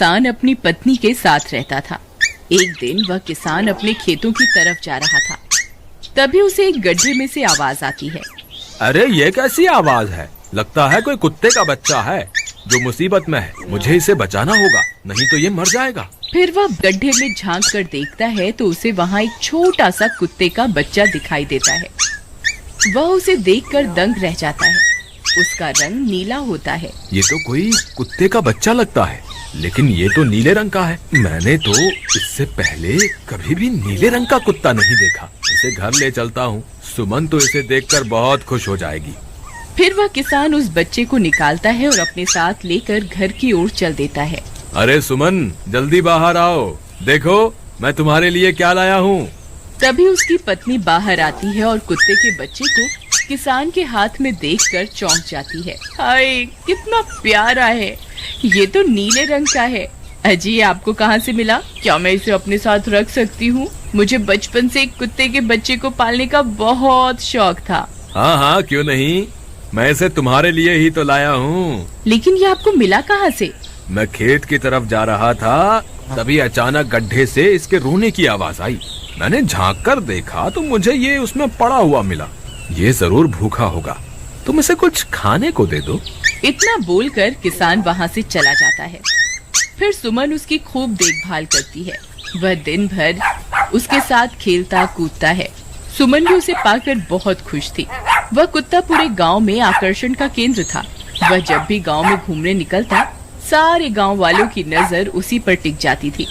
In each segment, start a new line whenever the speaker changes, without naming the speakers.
किसान अपनी पत्नी के साथ रहता था। एक दिन वह किसान अपने खेतों की तरफ जा रहा था। तभी उसे एक गड्ढे में से आवाज आती है।
अरे ये कैसी आवाज है? लगता है कोई कुत्ते का बच्चा है जो मुसीबत में है। मुझे इसे बचाना होगा, नहीं तो ये मर जाएगा।
फिर वह गड्ढे में झांक कर देखता है तो उसे वहाँ एक छोटा सा कुत्ते का बच्चा दिखाई देता है। वह उसे देखकर दंग रह जाता है। उसका रंग नीला होता है।
ये तो कोई कुत्ते का बच्चा लगता है, लेकिन ये तो नीले रंग का है। मैंने तो इससे पहले कभी भी नीले रंग का कुत्ता नहीं देखा। इसे घर ले चलता हूँ, सुमन तो इसे देखकर बहुत खुश हो जाएगी।
फिर वह किसान उस बच्चे को निकालता है और अपने साथ लेकर घर की ओर चल देता है।
अरे सुमन, जल्दी बाहर आओ, देखो मैं तुम्हारे लिए क्या लाया हूँ।
तभी उसकी पत्नी बाहर आती है और कुत्ते के बच्चे को किसान के हाथ में देखकर चौंक जाती है। हाय, कितना प्यारा है, ये तो नीले रंग का है। अजी, आपको कहाँ से मिला? क्या मैं इसे अपने साथ रख सकती हूँ? मुझे बचपन से एक कुत्ते के बच्चे को पालने का बहुत शौक था।
हाँ हाँ, क्यों नहीं, मैं इसे तुम्हारे लिए ही तो लाया हूँ।
लेकिन ये आपको मिला कहाँ से?
मैं खेत की तरफ जा रहा था, तभी अचानक गड्ढे से इसके रोने की आवाज आई। मैंने झांक कर देखा तो मुझे ये उसमें पड़ा हुआ मिला। ये जरूर भूखा होगा, तुम इसे कुछ खाने को दे दो।
इतना बोलकर किसान वहाँ से चला जाता है। फिर सुमन उसकी खूब देखभाल करती है। वह दिन भर उसके साथ खेलता कूदता है। सुमन भी उसे पाकर बहुत खुश थी। वह कुत्ता पूरे गांव में आकर्षण का केंद्र था। वह जब भी गांव में घूमने निकलता, सारे गांव वालों की नजर उसी पर टिक जाती थी,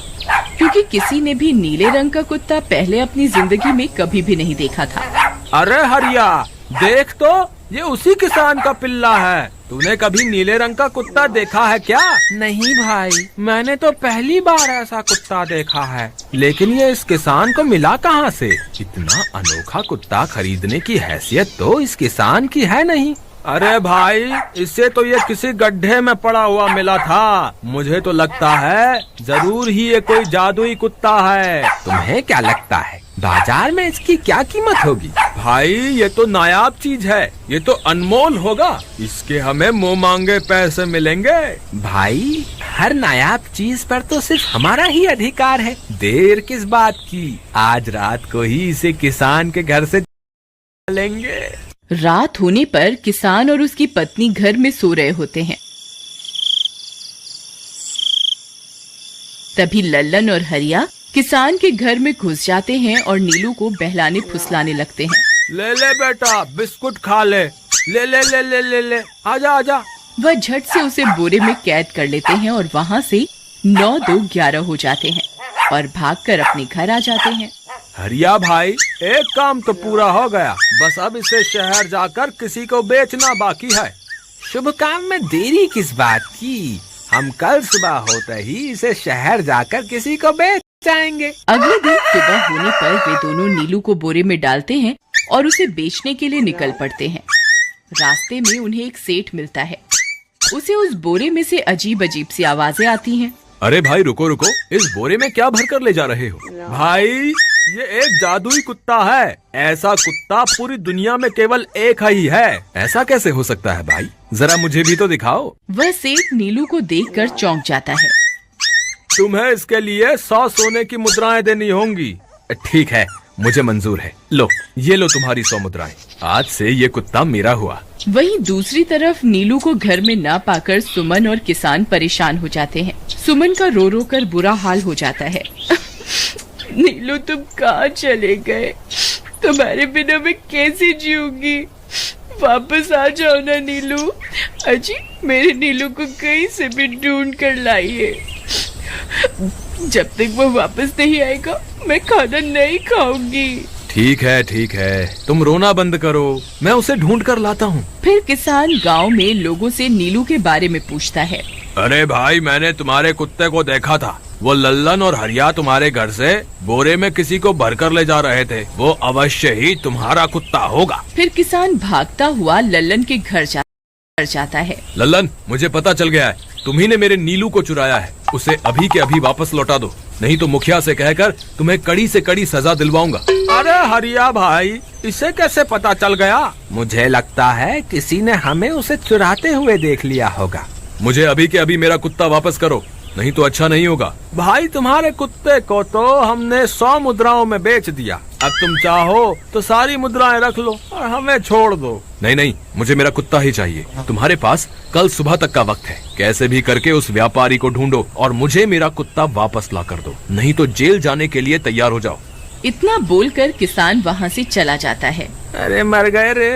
क्योंकि किसी ने भी नीले रंग का कुत्ता पहले अपनी जिंदगी में कभी भी नहीं देखा था।
अरे हरिया, देख तो, ये उसी किसान का पिल्ला है। तूने कभी नीले रंग का कुत्ता देखा है क्या?
नहीं भाई, मैंने तो पहली बार ऐसा कुत्ता देखा है। लेकिन ये इस किसान को मिला कहाँ से?
इतना अनोखा कुत्ता खरीदने की हैसियत तो इस किसान की है नहीं। अरे भाई, इससे तो ये किसी गड्ढे में पड़ा हुआ मिला था। मुझे तो लगता है जरूर ही ये कोई जादुई कुत्ता है।
तुम्हें क्या लगता है बाजार में इसकी क्या कीमत होगी?
भाई, ये तो नायाब चीज है, ये तो अनमोल होगा। इसके हमें मुंह मांगे पैसे मिलेंगे।
भाई, हर नायाब चीज पर तो सिर्फ हमारा ही अधिकार है। देर किस बात की, आज रात को ही इसे किसान के घर से लेंगे।
रात होने पर किसान और उसकी पत्नी घर में सो रहे होते हैं। तभी लल्लन और हरिया किसान के घर में घुस जाते हैं और नीलू को बहलाने फुसलाने लगते हैं।
ले ले बेटा, बिस्कुट खा ले। ले ले ले ले ले ले, आजा आजा।
वह झट से उसे बोरे में कैद कर लेते हैं और वहाँ से 9-2-11 हो जाते हैं और भागकर अपने घर आ जाते हैं।
हरिया भाई, एक काम तो पूरा हो गया, बस अब इसे शहर जाकर किसी को बेचना बाकी है।
शुभ काम में देरी किस बात की? हम कल सुबह होते ही इसे शहर जाकर किसी को बेच जाएंगे।
अगले दिन सुबह होने पर वे दोनों नीलू को बोरे में डालते हैं और उसे बेचने के लिए निकल पड़ते हैं। रास्ते में उन्हें एक सेठ मिलता है। उसे उस बोरे में से अजीब अजीब सी आवाजें आती हैं।
अरे भाई, रुको रुको, इस बोरे में क्या भर कर ले जा रहे हो? भाई, ये एक जादुई कुत्ता है। ऐसा कुत्ता पूरी दुनिया में केवल एक ही है। ऐसा कैसे हो सकता है भाई? जरा मुझे भी तो दिखाओ।
वह सेठ नीलू को देखकर चौंक जाता है।
तुम्हें इसके लिए 100 सोने की मुद्राएं देनी होंगी। ठीक है, मुझे मंजूर है। लो, ये लो तुम्हारी 100 मुद्राएं। आज से ये कुत्ता मेरा हुआ।
वहीं दूसरी तरफ नीलू को घर में न पाकर सुमन और किसान परेशान हो जाते हैं। सुमन का रो रो कर बुरा हाल हो जाता है। नीलू, तुम कहाँ चले गए? तुम्हारे बिना मैं कैसे जीऊंगी? वापस आ जाओ ना नीलू। अजी, मेरे नीलू को कहीं से भी ढूंढ कर लाइए। जब तक वो वापस नहीं आएगा, मैं खाना नहीं खाऊंगी।
ठीक है, तुम रोना बंद करो, मैं उसे ढूंढ कर लाता हूँ।
फिर किसान गांव में लोगों से नीलू के बारे में पूछता है।
अरे भाई, मैंने तुम्हारे कुत्ते को देखा था। वो लल्लन और हरिया तुम्हारे घर से बोरे में किसी को भरकर ले जा रहे थे। वो अवश्य ही तुम्हारा कुत्ता होगा।
फिर किसान भागता हुआ लल्लन के घर जाता है।
लल्लन, मुझे पता चल गया है, तुम्ही ने मेरे नीलू को चुराया है। उसे अभी के अभी वापस लौटा दो, नहीं तो मुखिया से कहकर तुम्हें कड़ी से कड़ी सजा दिलवाऊंगा।
अरे हरिया भाई, इसे कैसे पता चल गया? मुझे लगता है किसी ने हमें उसे चुराते हुए देख लिया होगा।
मुझे अभी के अभी मेरा कुत्ता वापस करो, नहीं तो अच्छा नहीं होगा। भाई तुम्हारे कुत्ते को तो हमने 100 मुद्राओं में बेच दिया, अब तुम चाहो तो सारी मुद्राएं रख लो और हमें छोड़ दो। नहीं नहीं, मुझे मेरा कुत्ता ही चाहिए। तुम्हारे पास कल सुबह तक का वक्त है, कैसे भी करके उस व्यापारी को ढूंढो और मुझे मेरा कुत्ता वापस ला कर दो, नहीं तो जेल जाने के लिए तैयार हो जाओ।
इतना बोलकर किसान वहाँ से चला जाता है।
अरे मर गए रे,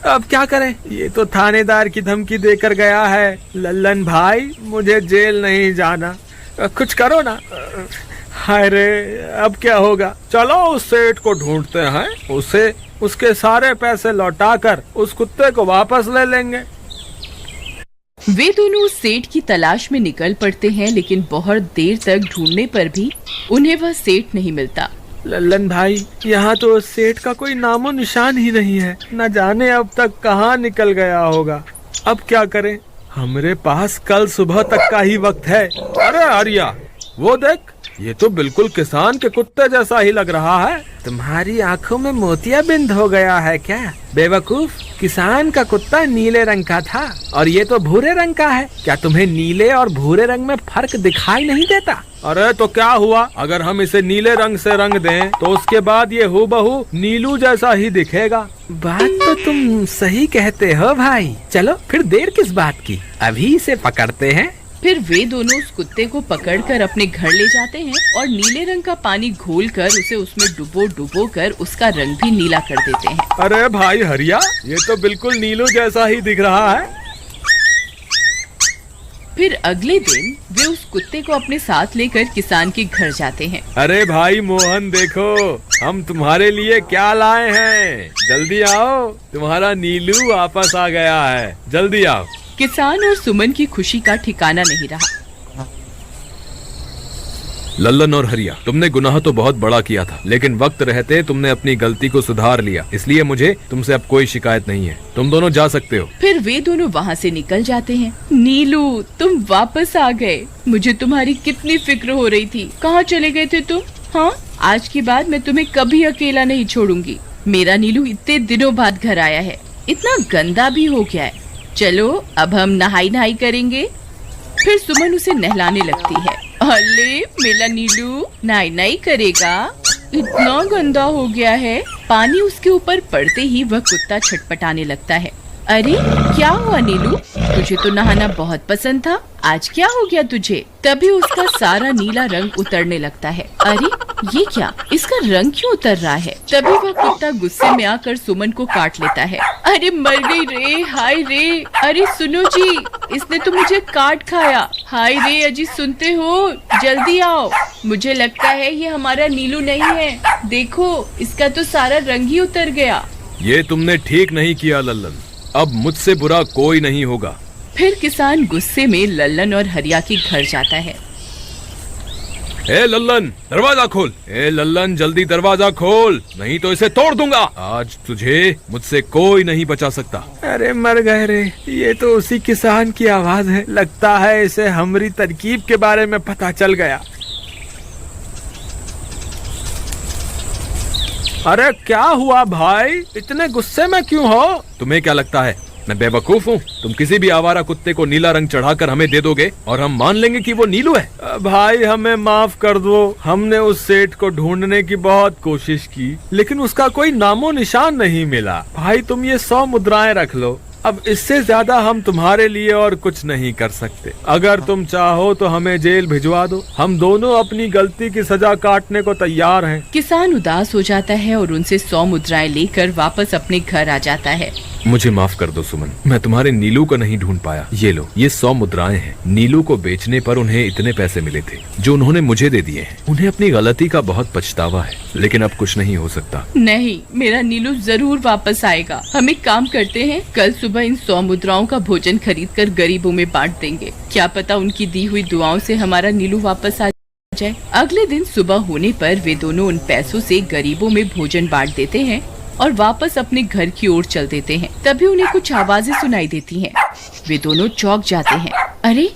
अब क्या करें, ये तो थानेदार की धमकी देकर गया है। लल्लन भाई, मुझे जेल नहीं जाना, कुछ करो ना। हाय रे, अब क्या होगा। चलो उस सेठ को ढूंढते हैं, उसे उसके सारे पैसे लौटाकर उस कुत्ते को वापस ले लेंगे।
वे दोनों उस सेठ की तलाश में निकल पड़ते हैं, लेकिन बहुत देर तक ढूंढने पर भी उन्हें वह सेठ नहीं मिलता।
लल्लन भाई, यहाँ तो उस सेठ का कोई नामो निशान ही नहीं है, न जाने अब तक कहाँ निकल गया होगा। अब क्या करें, हमारे पास कल सुबह तक का ही वक्त है। अरे आर्या, वो देख, ये तो बिल्कुल किसान के कुत्ते जैसा ही लग रहा है। तुम्हारी आंखों में मोतियाबिंद हो गया है क्या बेवकूफ? किसान का कुत्ता नीले रंग का था और ये तो भूरे रंग का है। क्या तुम्हें नीले और भूरे रंग में फर्क दिखाई नहीं देता? अरे तो क्या हुआ, अगर हम इसे नीले रंग से रंग दें तो उसके बाद ये हूबहू नीलू जैसा ही दिखेगा।
बात तो तुम सही कहते हो भाई। चलो फिर देर किस बात की, अभी इसे पकड़ते हैं।
फिर वे दोनों उस कुत्ते को पकड़कर अपने घर ले जाते हैं और नीले रंग का पानी घोलकर उसे उसमें डुबो कर उसका रंग भी नीला कर देते हैं।
अरे भाई हरिया, ये तो बिल्कुल नीलू जैसा ही दिख रहा है।
फिर अगले दिन वे उस कुत्ते को अपने साथ लेकर किसान के घर जाते हैं।
अरे भाई मोहन, देखो हम तुम्हारे लिए क्या लाए हैं, जल्दी आओ, तुम्हारा नीलू वापस आ गया है, जल्दी आओ।
किसान और सुमन की खुशी का ठिकाना नहीं रहा।
लल्लन और हरिया, तुमने गुनाह तो बहुत बड़ा किया था, लेकिन वक्त रहते तुमने अपनी गलती को सुधार लिया, इसलिए मुझे तुमसे अब कोई शिकायत नहीं है। तुम दोनों जा सकते हो।
फिर वे दोनों वहाँ से निकल जाते हैं। नीलू, तुम वापस आ गए, मुझे तुम्हारी कितनी फिक्र हो रही थी। कहाँ चले गए थे तुम? हाँ, आज के बाद मैं तुम्हें कभी अकेला नहीं छोड़ूंगी। मेरा नीलू इतने दिनों बाद घर आया है, इतना गंदा भी हो गया है। चलो अब हम नहाई करेंगे। फिर सुमन उसे नहलाने लगती है। अरे मेरा नीलू नहाई करेगा, इतना गंदा हो गया है। पानी उसके ऊपर पड़ते ही वह कुत्ता छटपटाने लगता है। अरे क्या हुआ नीलू, तुझे तो नहाना बहुत पसंद था, आज क्या हो गया तुझे? तभी उसका सारा नीला रंग उतरने लगता है। अरे ये क्या, इसका रंग क्यों उतर रहा है? तभी वह कुत्ता गुस्से में आकर सुमन को काट लेता है। अरे मर गई रे, हाय रे। अरे सुनो जी, इसने तो मुझे काट खाया। हाय रे अजी, सुनते हो? जल्दी आओ, मुझे लगता है ये हमारा नीलू नहीं है। देखो, इसका तो सारा रंग ही उतर गया।
ये तुमने ठीक नहीं किया लल्लन, अब मुझसे बुरा कोई नहीं होगा।
फिर किसान गुस्से में लल्लन और हरिया के घर जाता है।
ए लल्लन, दरवाजा खोल। ए लल्लन, जल्दी दरवाजा खोल, नहीं तो इसे तोड़ दूंगा। आज तुझे मुझसे कोई नहीं बचा सकता। अरे मर गए रे, ये तो उसी किसान की आवाज है। लगता है इसे हमारी तरकीब के बारे में पता चल गया। अरे क्या हुआ भाई, इतने गुस्से में क्यों हो? तुम्हें क्या लगता है मैं बेवकूफ हूँ? तुम किसी भी आवारा कुत्ते को नीला रंग चढ़ाकर हमें दे दोगे और हम मान लेंगे कि वो नीलू है? भाई हमें माफ कर दो, हमने उस सेठ को ढूंढने की बहुत कोशिश की, लेकिन उसका कोई नामो निशान नहीं मिला। भाई तुम ये 100 मुद्राएं रख लो, अब इससे ज्यादा हम तुम्हारे लिए और कुछ नहीं कर सकते। अगर तुम चाहो तो हमें जेल भिजवा दो, हम दोनों अपनी गलती की सजा काटने को तैयार हैं।
किसान उदास हो जाता है और उनसे 100 मुद्राएं लेकर वापस अपने घर आ जाता है।
मुझे माफ कर दो सुमन, मैं तुम्हारे नीलू को नहीं ढूंढ पाया। ये लो, ये 100 मुद्राएं हैं। नीलू को बेचने पर उन्हें इतने पैसे मिले थे जो उन्होंने मुझे दे दिए हैं। उन्हें अपनी गलती का बहुत पछतावा है, लेकिन अब कुछ नहीं हो सकता।
नहीं, मेरा नीलू जरूर वापस आएगा। हम एक काम करते हैं, कल सुबह इन 100 मुद्राओं का भोजन खरीदकर गरीबों में बांट देंगे। क्या पता उनकी दी हुई दुआओं से हमारा नीलू वापस आ जाए। अगले दिन सुबह होने पर वे दोनों उन पैसों से गरीबों में भोजन बांट देते हैं और वापस अपने घर की ओर चल देते हैं। तभी उन्हें कुछ आवाजें सुनाई देती हैं। वे दोनों चौंक जाते हैं। अरे